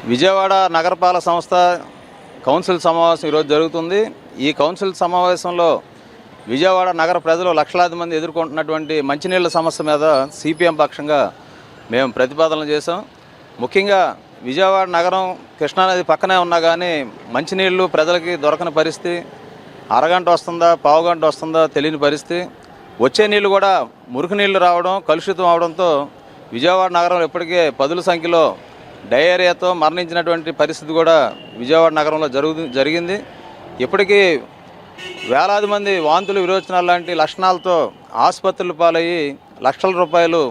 విజయవాడ నగరపాలక సంస్థ కౌన్సిల్ సమావేశం ఈరోజు జరుగుతుంది. ఈ కౌన్సిల్ సమావేశంలో విజయవాడ నగర ప్రజలు లక్షలాది మంది ఎదుర్కొంటున్నటువంటి మంచినీళ్ళ సమస్య మీద సిపిఎం పక్షంగా మేము ప్రతిపాదనలు చేసాం. ముఖ్యంగా విజయవాడ నగరం కృష్ణానది పక్కనే ఉన్నా కానీ మంచినీళ్ళు ప్రజలకి దొరకని పరిస్థితి. అరగంట వస్తుందా పావుగంట వస్తుందా తెలియని పరిస్థితి. వచ్చే నీళ్ళు కూడా మురికి నీళ్లు రావడం, కలుషితం అవడంతో విజయవాడ నగరంలో ఇప్పటికే పదుల సంఖ్యలో డయేరియాతో మరణించినటువంటి పరిస్థితి కూడా విజయవాడ నగరంలో జరిగింది. ఇప్పటికీ వేలాది మంది వాంతులు, విరోచనాలు లాంటి లక్షణాలతో ఆసుపత్రుల పాలయ్యి లక్షల రూపాయలు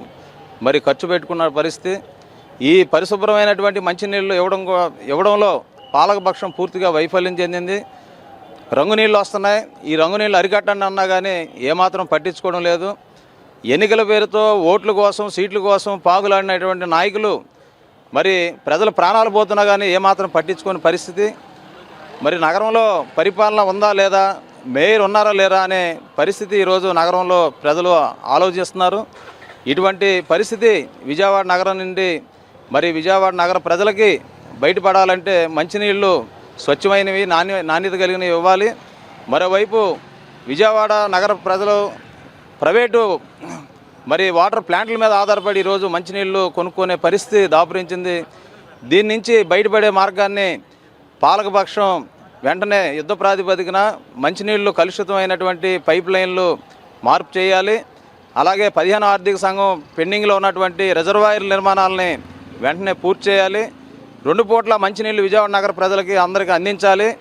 మరి ఖర్చు పెట్టుకున్న పరిస్థితి. ఈ పరిశుభ్రమైనటువంటి మంచినీళ్ళు ఇవ్వడంలో పాలకపక్షం పూర్తిగా వైఫల్యం చెందింది. రంగునీళ్ళు వస్తున్నాయి, ఈ రంగునీళ్ళు అరికట్టండి అన్నా కానీ ఏమాత్రం పట్టించుకోవడం లేదు. ఎన్నికల పేరుతో ఓట్ల కోసం, సీట్ల కోసం పాగులాడినటువంటి నాయకులు మరి ప్రజల ప్రాణాలు పోతున్నా కానీ ఏమాత్రం పట్టించుకోని పరిస్థితి. మరి నగరంలో పరిపాలన ఉందా లేదా, మేయర్ ఉన్నారా లేరా అనే పరిస్థితి ఈరోజు నగరంలో ప్రజలు ఆలోచిస్తున్నారు. ఇటువంటి పరిస్థితి విజయవాడ నగరం నుండి మరి విజయవాడ నగర ప్రజలకి బయటపడాలంటే మంచినీళ్ళు స్వచ్ఛమైనవి, నాణ్యత కలిగినవి ఇవ్వాలి. మరోవైపు విజయవాడ నగర ప్రజలు ప్రైవేటు మరి వాటర్ ప్లాంట్ల మీద ఆధారపడి ఈరోజు మంచినీళ్ళు కొనుక్కునే పరిస్థితి దాపురించింది. దీని నుంచి బయటపడే మార్గాన్ని పాలకపక్షం వెంటనే యుద్ధ ప్రాతిపదికన మంచినీళ్ళు కలుషితమైనటువంటి పైప్ లైన్లు మార్పు చేయాలి. అలాగే 15వ ఆర్థిక సంఘం పెండింగ్లో ఉన్నటువంటి రిజర్వాయర్ నిర్మాణాలని వెంటనే పూర్తి చేయాలి. 2 పూట్ల మంచినీళ్ళు విజయవాడ నగర ప్రజలకి అందరికీ అందించాలి.